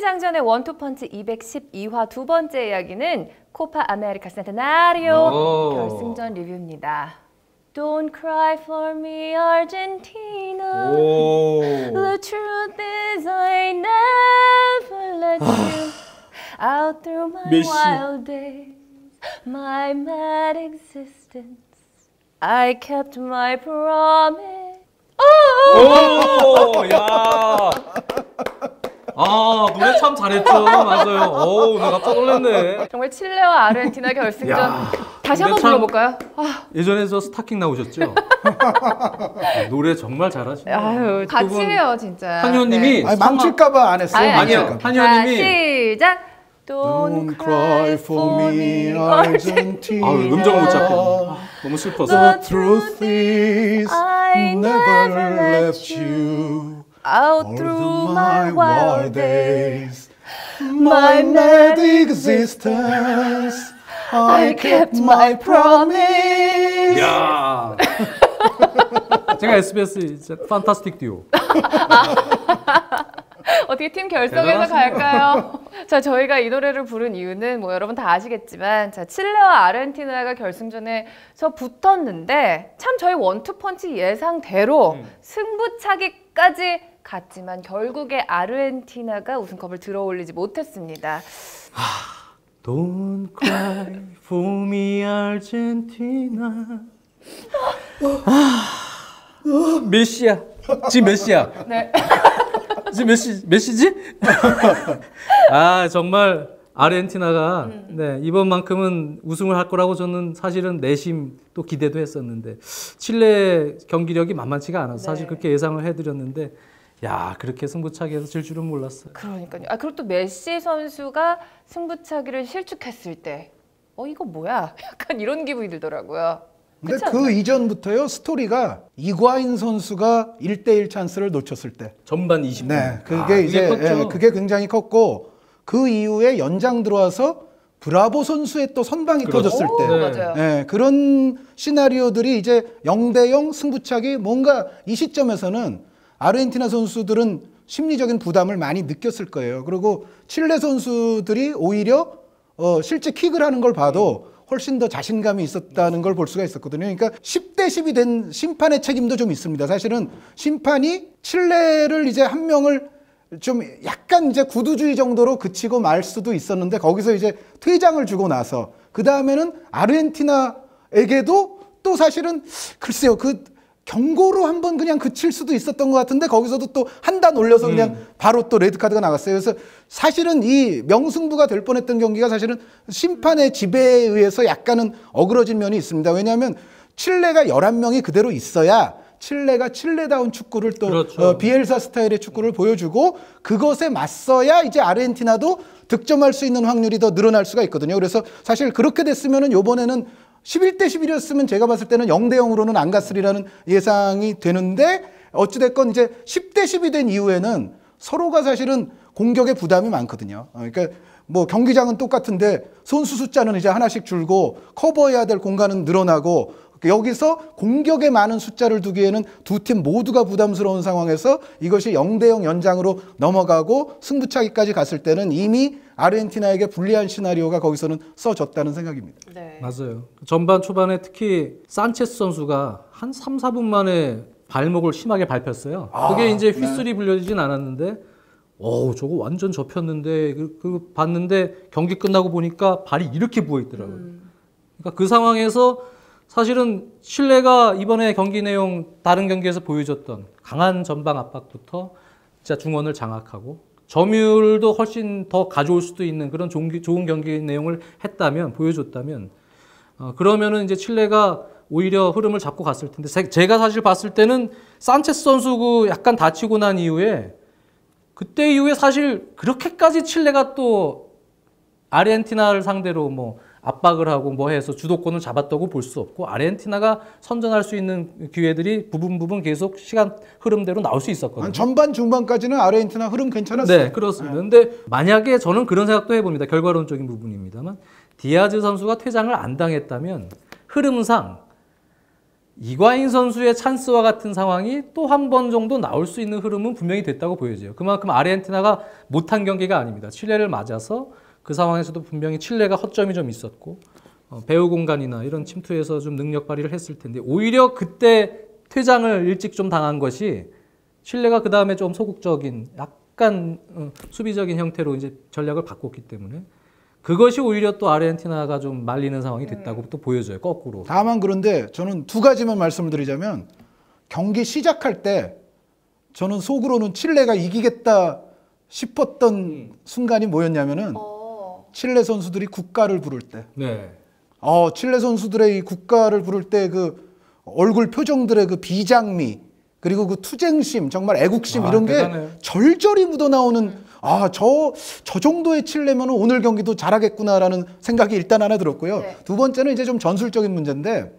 승리장전의 원투펀치 212화 두 번째 이야기는 코파 아메리카 센테나리오 결승전 리뷰입니다. Don't cry for me, Argentina. The truth is I never let you out through my wild days, my mad existence. I kept my promise. 오, 야. 아, 노래 참 잘했죠. 맞아요. 오, 나 깜짝 놀랐네. 정말 칠레와 아르헨티나 결승전 다시 한번 불러볼까요? 예전에 저 스타킹 나오셨죠? 노래 정말 잘하시네요. 아유, 같이 해요, 진짜. 한효님이 네. 망칠까봐 안 했어요. 아니요, 한효님이 시작. Don't cry for me, Argentina. 아유, 음정을 못 잡겠네. 너무 슬퍼서. The truth is I never left you out through my wild days, my mad existence. I kept my promise. 야. 제가 SBS 판타스틱 듀오. 어떻게 팀 결성해서 갈까요? 자, 저희가 이 노래를 부른 이유는 뭐 여러분 다 아시겠지만, 자, 칠레와 아르헨티나가 결승전에서 붙었는데 참 저희 원투펀치 예상대로 승부차기까지 갔지만 결국에 아르헨티나가 우승컵을 들어올리지 못했습니다. Don't cry for me, Argentina. 몇 시야? 지금 몇 시야? 네. 지금 몇 시지? 아, 정말 아르헨티나가 네, 이번만큼은 우승을 할 거라고 저는 사실은 내심 또 기대도 했었는데 칠레 경기력이 만만치가 않아서 사실 그렇게 예상을 해드렸는데 야, 그렇게 승부차기에서 질 줄은 몰랐어요. 그러니까요. 아, 그리고 또 메시 선수가 승부차기를 실축했을 때 이거 뭐야? 약간 이런 기분이 들더라고요. 근데 그 이전부터요, 스토리가 이과인 선수가 1대1 찬스를 놓쳤을 때 전반 20분. 네, 그게 이제 그게 굉장히 컸고 그 이후에 연장 들어와서 브라보 선수의 또 선방이 터졌을 때 맞아요. 네, 그런 시나리오들이 이제 0대0 승부차기 뭔가 이 시점에서는 아르헨티나 선수들은 심리적인 부담을 많이 느꼈을 거예요. 그리고 칠레 선수들이 오히려 실제 킥을 하는 걸 봐도 훨씬 더 자신감이 있었다는 걸 볼 수가 있었거든요. 그러니까 10대 10이 된 심판의 책임도 좀 있습니다. 사실은 심판이 칠레를 이제 한 명을 좀 약간 이제 구두주의 정도로 그치고 말 수도 있었는데 거기서 이제 퇴장을 주고 나서 그 다음에는 아르헨티나에게도 또 사실은 글쎄요, 그 경고로 한번 그냥 그칠 수도 있었던 것 같은데 거기서도 또 한 단 올려서 그냥 바로 또 레드카드가 나갔어요. 그래서 사실은 이 명승부가 될 뻔했던 경기가 사실은 심판의 지배에 의해서 약간은 어그러진 면이 있습니다. 왜냐하면 칠레가 11명이 그대로 있어야 칠레가 칠레다운 축구를 또 그렇죠. 비엘사 스타일의 축구를 보여주고 그것에 맞서야 이제 아르헨티나도 득점할 수 있는 확률이 더 늘어날 수가 있거든요. 그래서 사실 그렇게 됐으면은 요번에는 11대 11이었으면 제가 봤을 때는 0대 0으로는 안 갔으리라는 예상이 되는데 어찌됐건 이제 10대 10이 된 이후에는 서로가 사실은 공격에 부담이 많거든요. 그러니까 뭐 경기장은 똑같은데 선수 숫자는 이제 하나씩 줄고 커버해야 될 공간은 늘어나고 여기서 공격에 많은 숫자를 두기에는 두 팀 모두가 부담스러운 상황에서 이것이 0대 0 연장으로 넘어가고 승부차기까지 갔을 때는 이미 아르헨티나에게 불리한 시나리오가 거기서는 써졌다는 생각입니다. 네. 맞아요. 전반 초반에 특히 산체스 선수가 한 3, 4분 만에 발목을 심하게 밟혔어요. 그게 이제 휘슬이 불려지진 않았는데 저거 완전 접혔는데 봤는데 경기 끝나고 보니까 발이 이렇게 부어 있더라고요. 그러니까 그 상황에서 사실은 칠레가 이번에 경기 내용 다른 경기에서 보여줬던 강한 전방 압박부터 진짜 중원을 장악하고 점유율도 훨씬 더 가져올 수도 있는 그런 좋은 경기 내용을 했다면 보여줬다면 그러면은 이제 칠레가 오히려 흐름을 잡고 갔을 텐데 제가 사실 봤을 때는 산체스 선수 그 약간 다치고 난 이후에 그때 이후에 사실 그렇게까지 칠레가 또 아르헨티나를 상대로 뭐 압박을 하고 뭐 해서 주도권을 잡았다고 볼 수 없고 아르헨티나가 선전할 수 있는 기회들이 부분 계속 시간 흐름대로 나올 수 있었거든요. 전반 중반까지는 아르헨티나 흐름 괜찮았어요. 네, 그렇습니다. 근데 만약에 저는 그런 생각도 해봅니다. 결과론적인 부분입니다만 디아즈 선수가 퇴장을 안 당했다면 흐름상 이과인 선수의 찬스와 같은 상황이 또 한 번 정도 나올 수 있는 흐름은 분명히 됐다고 보여져요. 그만큼 아르헨티나가 못한 경기가 아닙니다. 칠레를 맞아서 그 상황에서도 분명히 칠레가 허점이 좀 있었고 배후 공간이나 이런 침투에서 좀 능력 발휘를 했을 텐데 오히려 그때 퇴장을 일찍 좀 당한 것이 칠레가 그 다음에 좀 소극적인 약간 수비적인 형태로 이제 전략을 바꿨기 때문에 그것이 오히려 또 아르헨티나가 좀 말리는 상황이 됐다고 또 보여져요. 거꾸로. 다만 그런데 저는 두 가지만 말씀을 드리자면 경기 시작할 때 저는 속으로는 칠레가 이기겠다 싶었던 순간이 뭐였냐면은 칠레 선수들이 국가를 부를 때. 네. 칠레 선수들의 이 국가를 부를 때 그 얼굴 표정들의 그 비장미 그리고 그 투쟁심 정말 애국심 이런 대단해요. 게 절절히 묻어나오는 저 정도의 칠레면 오늘 경기도 잘하겠구나라는 생각이 일단 하나 들었고요. 네. 두 번째는 이제 좀 전술적인 문제인데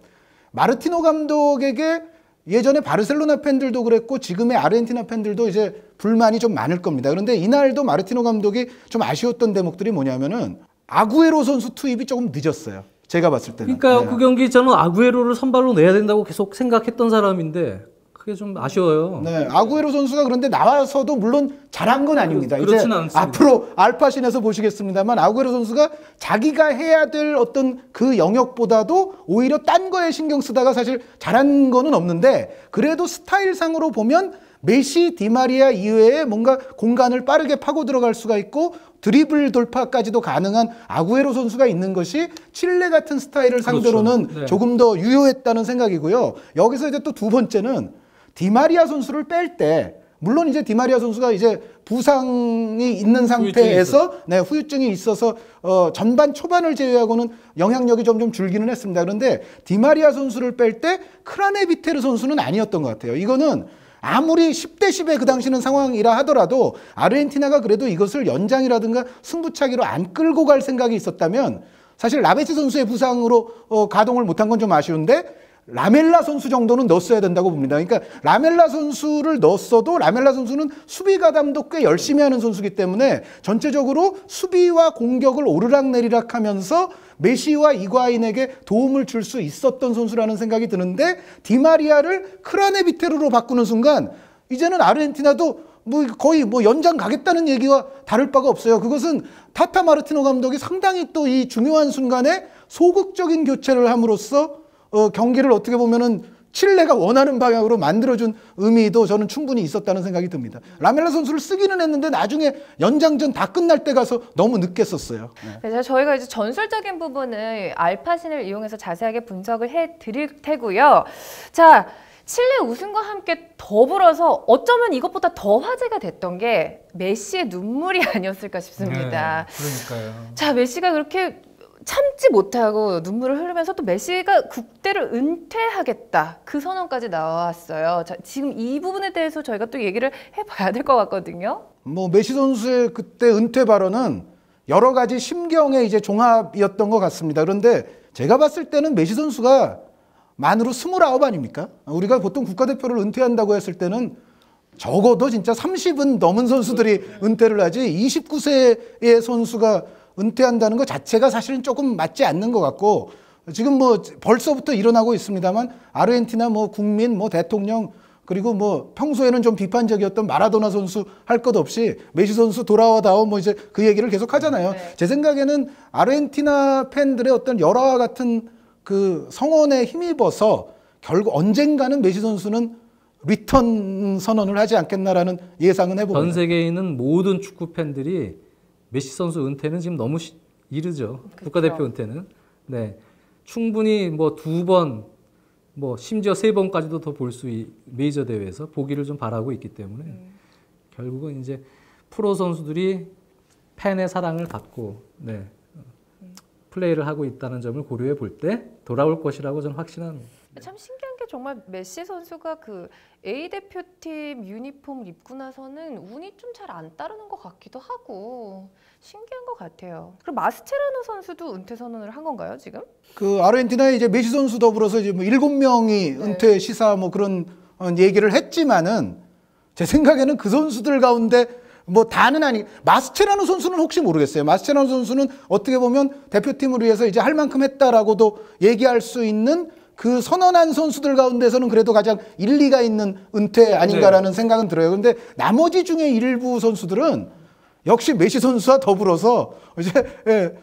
마르티노 감독에게 예전에 바르셀로나 팬들도 그랬고 지금의 아르헨티나 팬들도 이제 불만이 좀 많을 겁니다. 그런데 이날도 마르티노 감독이 좀 아쉬웠던 대목들이 뭐냐면은 아구에로 선수 투입이 조금 늦었어요. 제가 봤을 때는. 그러니까 그 경기 저는 아구에로를 선발로 내야 된다고 계속 생각했던 사람인데 그게 좀 아쉬워요. 네, 아구에로 선수가 그런데 나와서도 물론 잘한 건 아닙니다. 이제 그렇진 않습니다. 앞으로 알파신에서 보시겠습니다만 아구에로 선수가 자기가 해야 될 어떤 그 영역보다도 오히려 딴 거에 신경 쓰다가 사실 잘한 거는 없는데 그래도 스타일상으로 보면 메시, 디마리아 이외에 뭔가 공간을 빠르게 파고 들어갈 수가 있고 드리블 돌파까지도 가능한 아구에로 선수가 있는 것이 칠레 같은 스타일을 상대로는 그렇죠. 네. 조금 더 유효했다는 생각이고요. 여기서 이제 또 두 번째는 디마리아 선수를 뺄 때 물론 이제 디마리아 선수가 이제 부상이 있는 상태에서 후유증이 있어서 전반 초반을 제외하고는 영향력이 점점 줄기는 했습니다. 그런데 디마리아 선수를 뺄 때 크라네비테르 선수는 아니었던 것 같아요. 이거는 아무리 10대 10의 그 당시는 상황이라 하더라도 아르헨티나가 그래도 이것을 연장이라든가 승부차기로 안 끌고 갈 생각이 있었다면 사실 라베시 선수의 부상으로 가동을 못한 건 좀 아쉬운데 라멜라 선수 정도는 넣었어야 된다고 봅니다. 그러니까 라멜라 선수를 넣었어도 라멜라 선수는 수비 가담도 꽤 열심히 하는 선수이기 때문에 전체적으로 수비와 공격을 오르락내리락 하면서 메시와 이과인에게 도움을 줄 수 있었던 선수라는 생각이 드는데 디마리아를 크라네비테르로 바꾸는 순간 이제는 아르헨티나도 거의 연장 가겠다는 얘기와 다를 바가 없어요. 그것은 타타 마르티노 감독이 상당히 또 이 중요한 순간에 소극적인 교체를 함으로써 경기를 어떻게 보면은 칠레가 원하는 방향으로 만들어준 의미도 저는 충분히 있었다는 생각이 듭니다. 라멜라 선수를 쓰기는 했는데 나중에 연장전 다 끝날 때 가서 너무 늦게 썼어요. 그래서 저희가 이제 전술적인 부분을 알파신을 이용해서 자세하게 분석을 해드릴 테고요. 자, 칠레 우승과 함께 더불어서 어쩌면 이것보다 더 화제가 됐던 게 메시의 눈물이 아니었을까 싶습니다. 네, 그러니까요. 자, 메시가 그렇게 참지 못하고 눈물을 흐르면서 또 메시가 국대를 은퇴하겠다 그 선언까지 나왔어요. 자, 지금 이 부분에 대해서 저희가 또 얘기를 해봐야 될 것 같거든요. 메시 선수의 그때 은퇴 발언은 여러 가지 심경의 이제 종합이었던 것 같습니다. 그런데 제가 봤을 때는 메시 선수가 만으로 29 아닙니까? 우리가 보통 국가대표를 은퇴한다고 했을 때는 적어도 진짜 30은 넘은 선수들이 은퇴를 하지 29세의 선수가 은퇴한다는 것 자체가 사실은 조금 맞지 않는 것 같고 지금 벌써부터 일어나고 있습니다만 아르헨티나 국민 대통령 그리고 평소에는 좀 비판적이었던 마라도나 선수 할 것 없이 메시 선수 돌아와다오 이제 그 얘기를 계속 하잖아요. 네. 제 생각에는 아르헨티나 팬들의 어떤 열화와 같은 그 성원에 힘입어서 결국 언젠가는 메시 선수는 리턴 선언을 하지 않겠나라는 예상은 해봅니다. 전 세계에 있는 모든 축구 팬들이 메시 선수 은퇴는 지금 너무 이르죠. 그렇죠. 국가대표 은퇴는. 네. 충분히 2번, 심지어 3번까지도 더 볼 수 메이저 대회에서 보기를 좀 바라고 있기 때문에 결국은 이제 프로 선수들이 팬의 사랑을 받고 플레이를 하고 있다는 점을 고려해 볼 때 돌아올 것이라고 저는 확신합니다. 참 신기한 게 정말 메시 선수가 그 A 대표팀 유니폼을 입고 나서는 운이 좀 잘 안 따르는 것 같기도 하고 신기한 것 같아요. 그럼 마스체라노 선수도 은퇴 선언을 한 건가요 지금? 그 아르헨티나의 이제 메시 선수 더불어서 이제 7명이 은퇴 시사 그런 얘기를 했지만은 제 생각에는 그 선수들 가운데 다는 아니 마스체라노 선수는 혹시 모르겠어요. 마스체라노 선수는 어떻게 보면 대표팀을 위해서 이제 할 만큼 했다라고도 얘기할 수 있는 그 선언한 선수들 가운데서는 그래도 가장 일리가 있는 은퇴 아닌가라는 생각은 들어요. 그런데 나머지 중에 일부 선수들은 역시 메시 선수와 더불어서 이제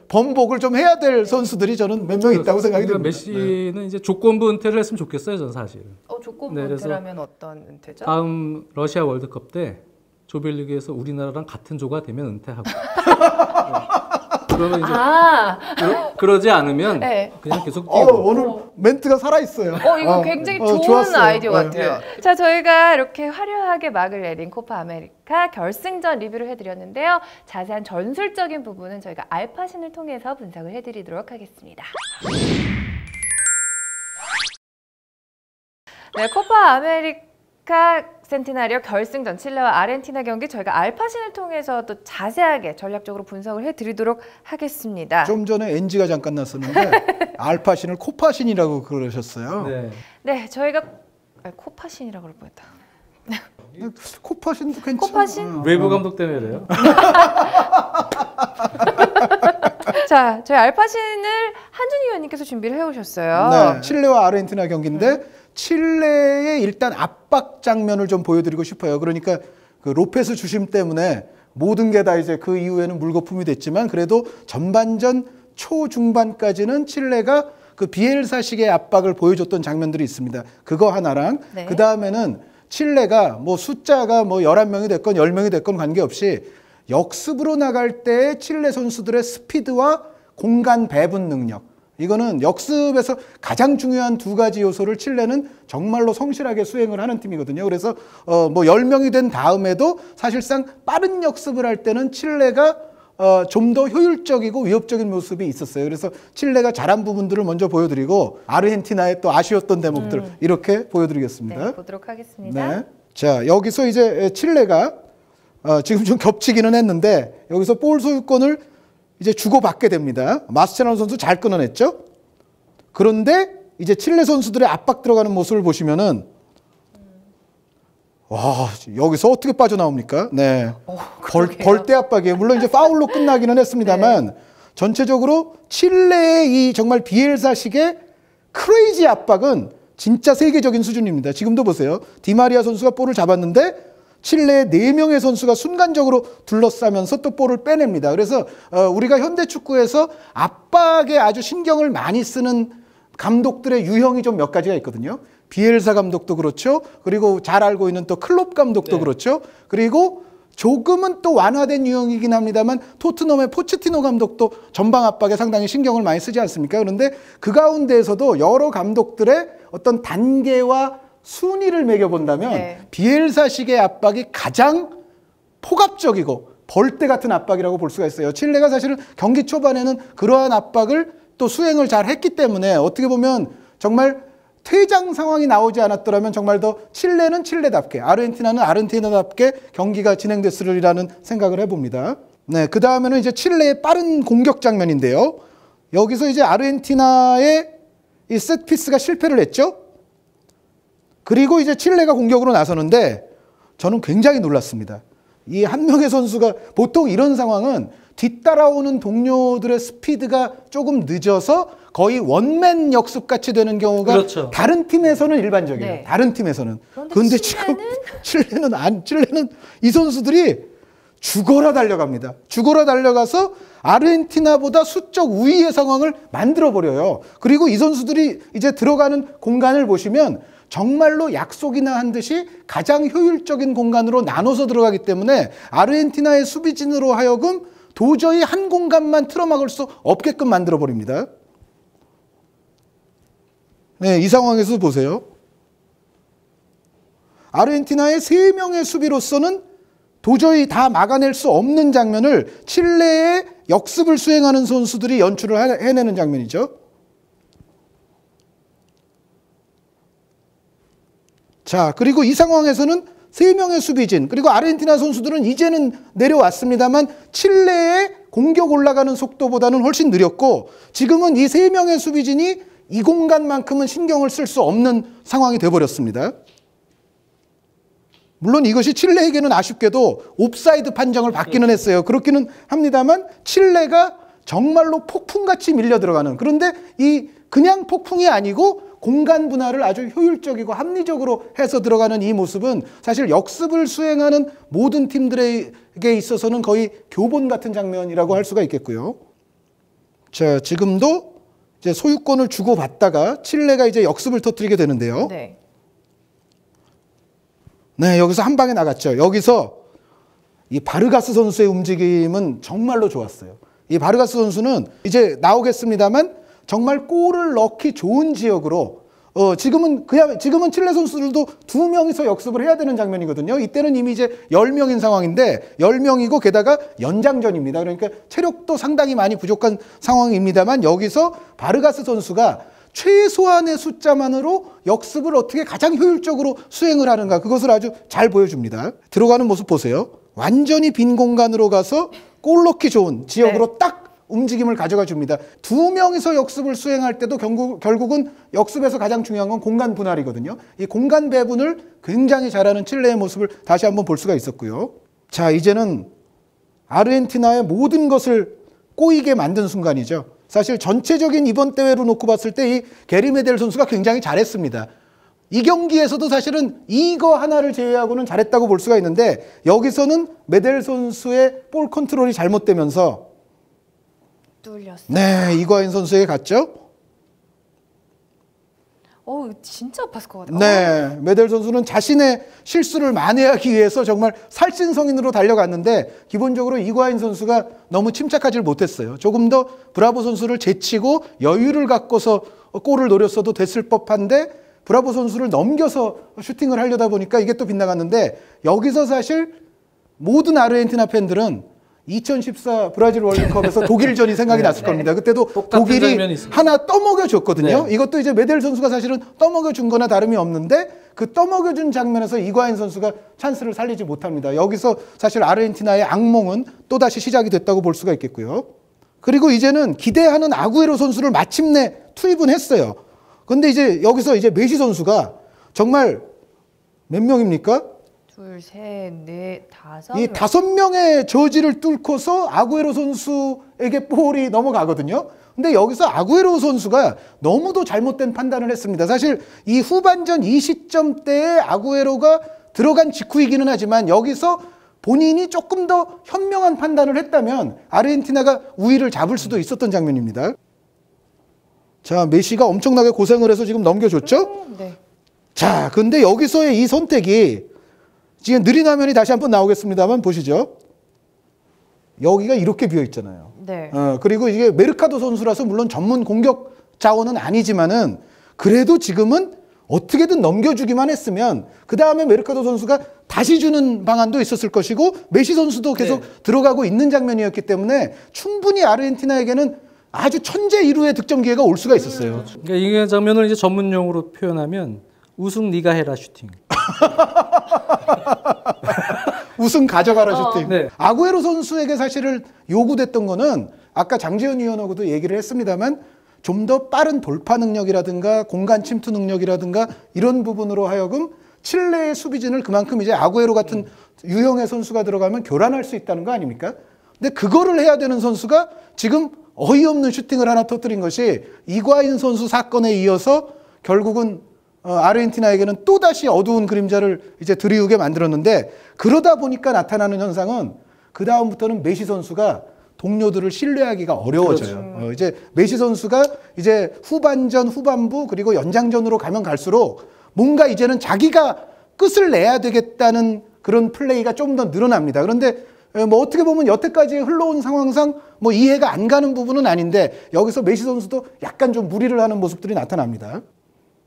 번복을 좀 해야 될 선수들이 저는 몇 명 있다고 생각이 듭니다. 메시는 이제 조건부 은퇴를 했으면 좋겠어요, 저는 사실. 조건부 네, 그래서 은퇴라면 어떤 은퇴죠? 다음 러시아 월드컵 때 조별리그에서 우리나라랑 같은 조가 되면 은퇴하고. 그러면 이제 그러지 않으면 네. 그냥 계속 뛰고. 오늘 멘트가 살아있어요. 이거 굉장히 좋은 좋았어요. 아이디어 같아요. 자, 저희가 이렇게 화려하게 막을 내린 코파 아메리카 결승전 리뷰를 해드렸는데요. 자세한 전술적인 부분은 저희가 알파신을 통해서 분석을 해드리도록 하겠습니다. 네, 코파 아메리카 센티나리오 결승전 칠레와 아르헨티나 경기 저희가 알파신을 통해서 또 자세하게 전략적으로 분석을 해드리도록 하겠습니다. 좀 전에 NG가 잠깐 났었는데 알파신을 코파신이라고 그러셨어요. 네, 저희가 코파신이라고 그럴 뻔했다. 코파신도 괜찮아요. 코파신? 외부 감독 때문에 그래요? 자, 저희 알파신을 한준희 위원님께서 준비를 해오셨어요. 네, 칠레와 아르헨티나 경기인데 칠레의 일단 압박 장면을 좀 보여드리고 싶어요. 그러니까 그 로페스 주심 때문에 모든 게 다 이제 그 이후에는 물거품이 됐지만 그래도 전반전 초중반까지는 칠레가 그 비엘사식의 압박을 보여줬던 장면들이 있습니다. 그거 하나랑 그 다음에는 칠레가 뭐 숫자가 뭐 11명이 됐건 10명이 됐건 관계없이 역습으로 나갈 때 칠레 선수들의 스피드와 공간 배분 능력, 이거는 역습에서 가장 중요한 두 가지 요소를 칠레는 정말로 성실하게 수행을 하는 팀이거든요. 그래서 뭐 10명이 된 다음에도 사실상 빠른 역습을 할 때는 칠레가 좀 더 효율적이고 위협적인 모습이 있었어요. 그래서 칠레가 잘한 부분들을 먼저 보여드리고 아르헨티나의 또 아쉬웠던 대목들 이렇게 보여드리겠습니다. 네, 보도록 하겠습니다. 네. 자, 여기서 이제 칠레가 지금 좀 겹치기는 했는데 여기서 볼 소유권을 이제 주고받게 됩니다. 마스체라노 선수 잘 끊어냈죠? 그런데 이제 칠레 선수들의 압박 들어가는 모습을 보시면은 와, 여기서 어떻게 빠져나옵니까? 네. 벌떼 압박이에요. 물론 이제 파울로 끝나기는 했습니다만 전체적으로 칠레의 이 정말 비엘사식의 크레이지 압박은 진짜 세계적인 수준입니다. 지금도 보세요. 디마리아 선수가 볼을 잡았는데 칠레의 4명의 선수가 순간적으로 둘러싸면서 또 볼을 빼냅니다. 그래서 우리가 현대 축구에서 압박에 아주 신경을 많이 쓰는 감독들의 유형이 좀 몇 가지가 있거든요. 비엘사 감독도 그렇죠. 그리고 잘 알고 있는 또 클롭 감독도 그렇죠. 그리고 조금은 또 완화된 유형이긴 합니다만 토트넘의 포체티노 감독도 전방 압박에 상당히 신경을 많이 쓰지 않습니까? 그런데 그 가운데에서도 여러 감독들의 어떤 단계와 순위를 매겨본다면 비엘사식의 압박이 가장 폭압적이고 벌떼 같은 압박이라고 볼 수가 있어요. 칠레가 사실은 경기 초반에는 그러한 압박을 또 수행을 잘 했기 때문에 어떻게 보면 정말 퇴장 상황이 나오지 않았더라면 정말 더 칠레는 칠레답게 아르헨티나는 아르헨티나답게 경기가 진행됐으리라는 생각을 해봅니다. 네, 그 다음에는 이제 칠레의 빠른 공격 장면인데요. 여기서 이제 아르헨티나의 이 셋피스가 실패를 했죠. 그리고 이제 칠레가 공격으로 나서는데 저는 굉장히 놀랐습니다. 이 한 명의 선수가 보통 이런 상황은 뒤따라오는 동료들의 스피드가 조금 늦어서 거의 원맨 역습같이 되는 경우가 그렇죠. 다른 팀에서는 일반적이에요. 다른 팀에서는. 그런데 지금 칠레는 이 선수들이 죽어라 달려갑니다. 죽어라 달려가서 아르헨티나보다 수적 우위의 상황을 만들어버려요. 그리고 이 선수들이 이제 들어가는 공간을 보시면 정말로 약속이나 한 듯이 가장 효율적인 공간으로 나눠서 들어가기 때문에 아르헨티나의 수비진으로 하여금 도저히 한 공간만 틀어막을 수 없게끔 만들어버립니다. 네, 이 상황에서 보세요. 아르헨티나의 3명의 수비로서는 도저히 다 막아낼 수 없는 장면을 칠레의 역습을 수행하는 선수들이 연출을 해내는 장면이죠. 자, 그리고 이 상황에서는 3명의 수비진, 그리고 아르헨티나 선수들은 이제는 내려왔습니다만 칠레의 공격 올라가는 속도보다는 훨씬 느렸고 지금은 이 3명의 수비진이 이 공간만큼은 신경을 쓸 수 없는 상황이 되어버렸습니다. 물론 이것이 칠레에게는 아쉽게도 옵사이드 판정을 받기는 했어요. 그렇기는 합니다만 칠레가 정말로 폭풍같이 밀려 들어가는, 그런데 이 그냥 폭풍이 아니고 공간 분할을 아주 효율적이고 합리적으로 해서 들어가는 이 모습은 사실 역습을 수행하는 모든 팀들에게 있어서는 거의 교본 같은 장면이라고 할 수가 있겠고요. 자, 지금도 이제 소유권을 주고받다가 칠레가 이제 역습을 터뜨리게 되는데요. 네. 네, 여기서 한 방에 나갔죠. 여기서 이 바르가스 선수의 움직임은 정말로 좋았어요. 이 바르가스 선수는 이제 나오겠습니다만 정말 골을 넣기 좋은 지역으로 지금은 칠레 선수들도 2명이서 역습을 해야 되는 장면이거든요. 이때는 이미 이제 10명인 상황인데 10명이고 게다가 연장전입니다. 그러니까 체력도 상당히 많이 부족한 상황입니다만 여기서 바르가스 선수가 최소한의 숫자만으로 역습을 어떻게 가장 효율적으로 수행을 하는가 그것을 아주 잘 보여줍니다. 들어가는 모습 보세요. 완전히 빈 공간으로 가서 골 넣기 좋은 지역으로 딱 움직임을 가져가 줍니다. 2명이서 역습을 수행할 때도 결국은 역습에서 가장 중요한 건 공간 분할이거든요. 이 공간 배분을 굉장히 잘하는 칠레의 모습을 다시 한번 볼 수가 있었고요. 자, 이제는 아르헨티나의 모든 것을 꼬이게 만든 순간이죠. 사실 전체적인 이번 대회로 놓고 봤을 때 이 게리 메델 선수가 굉장히 잘했습니다. 이 경기에서도 사실은 이거 하나를 제외하고는 잘했다고 볼 수가 있는데 여기서는 메델 선수의 볼 컨트롤이 잘못되면서 뚫렸어요. 네, 이과인 선수에게 갔죠. 진짜 아팠을 것 같아요. 네, 메델 선수는 자신의 실수를 만회하기 위해서 정말 살신성인으로 달려갔는데 기본적으로 이과인 선수가 너무 침착하지 못했어요. 조금 더 브라보 선수를 제치고 여유를 갖고서 골을 노렸어도 됐을 법한데 브라보 선수를 넘겨서 슈팅을 하려다 보니까 이게 또 빗나갔는데 여기서 사실 모든 아르헨티나 팬들은 2014 브라질 월드컵에서 독일전이 생각이 났을 겁니다. 그때도 독일이 하나 떠먹여 줬거든요. 이것도 이제 메델 선수가 사실은 떠먹여 준 거나 다름이 없는데 그 떠먹여 준 장면에서 이과인 선수가 찬스를 살리지 못합니다. 여기서 사실 아르헨티나의 악몽은 또다시 시작이 됐다고 볼 수가 있겠고요. 그리고 이제는 기대하는 아구에로 선수를 마침내 투입은 했어요. 근데 이제 여기서 이제 메시 선수가 정말 몇 명입니까? 둘, 셋, 넷, 다섯. 이 5명의 저지를 뚫고서 아구에로 선수에게 볼이 넘어가거든요. 근데 여기서 아구에로 선수가 너무도 잘못된 판단을 했습니다. 사실 이 후반전 이 시점대에 아구에로가 들어간 직후이기는 하지만 여기서 본인이 조금 더 현명한 판단을 했다면 아르헨티나가 우위를 잡을 수도 있었던 장면입니다. 자, 메시가 엄청나게 고생을 해서 지금 넘겨줬죠? 네. 자, 근데 여기서의 이 선택이 지금 느린 화면이 다시 한번 나오겠습니다만 보시죠. 여기가 이렇게 비어 있잖아요. 네. 그리고 이게 메르카도 선수라서 물론 전문 공격 자원은 아니지만은 그래도 지금은 어떻게든 넘겨주기만 했으면 그 다음에 메르카도 선수가 다시 주는 방안도 있었을 것이고 메시 선수도 계속 들어가고 있는 장면이었기 때문에 충분히 아르헨티나에게는 아주 천재 이루의 득점 기회가 올 수가 있었어요. 그러니까 이 장면을 이제 전문용어로 표현하면 우승 네가 해라 슈팅. 우승 가져가라 슈팅. 네. 아구에로 선수에게 사실은 요구됐던 거는 아까 장재현 위원하고도 얘기를 했습니다만 좀 더 빠른 돌파 능력이라든가 공간 침투 능력이라든가 이런 부분으로 하여금 칠레의 수비진을 그만큼 이제 아구에로 같은 유형의 선수가 들어가면 교란할 수 있다는 거 아닙니까? 근데 그거를 해야 되는 선수가 지금 어이없는 슈팅을 하나 터뜨린 것이 이과인 선수 사건에 이어서 결국은 아르헨티나에게는 또다시 어두운 그림자를 이제 들이우게 만들었는데 그러다 보니까 나타나는 현상은 그 다음부터는 메시 선수가 동료들을 신뢰하기가 어려워져요. 그렇죠. 이제 메시 선수가 이제 후반전, 후반부 그리고 연장전으로 가면 갈수록 뭔가 이제는 자기가 끝을 내야 되겠다는 그런 플레이가 좀 더 늘어납니다. 그런데 뭐 어떻게 보면 여태까지 흘러온 상황상 뭐 이해가 안 가는 부분은 아닌데 여기서 메시 선수도 약간 좀 무리를 하는 모습들이 나타납니다.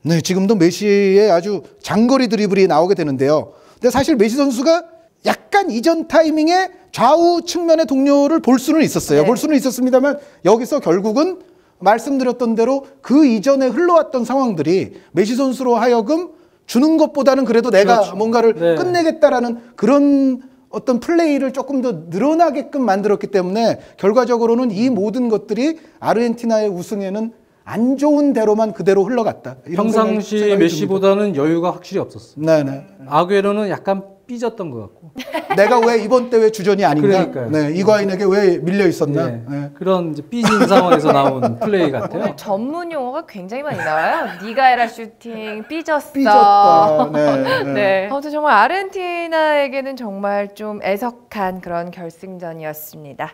네, 지금도 메시의 아주 장거리 드리블이 나오게 되는데요. 근데 사실 메시 선수가 약간 이전 타이밍에 좌우 측면의 동료를 볼 수는 있었어요. 볼 수는 있었습니다만 여기서 결국은 말씀드렸던 대로 그 이전에 흘러왔던 상황들이 메시 선수로 하여금 주는 것보다는 그래도 내가 뭔가를 끝내겠다라는 그런 어떤 플레이를 조금 더 늘어나게끔 만들었기 때문에 결과적으로는 이 모든 것들이 아르헨티나의 우승에는 안 좋은 대로만 그대로 흘러갔다. 평상시 메시보다는 여유가 확실히 없었어요. 네네. 아구에로는 약간 삐졌던 것 같고. 내가 왜 이번 대회 주전이 아닌가? 그러니까요. 네, 이과인에게 왜 밀려 있었나? 네. 네. 그런 이제 삐진 상황에서 나온 플레이 같아요. 오늘 전문 용어가 굉장히 많이 나와요. 네가 해라 슈팅, 삐졌어. 삐졌다. 네, 네. 네. 아무튼 정말 아르헨티나에게는 정말 좀 애석한 그런 결승전이었습니다.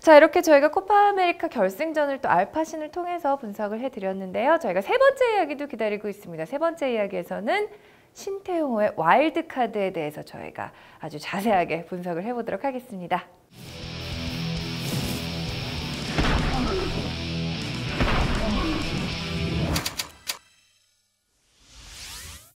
자, 이렇게 저희가 코파 아메리카 결승전을 또 알파신을 통해서 분석을 해드렸는데요. 저희가 세 번째 이야기도 기다리고 있습니다. 세 번째 이야기에서는 신태용의 와일드카드에 대해서 저희가 아주 자세하게 분석을 해보도록 하겠습니다.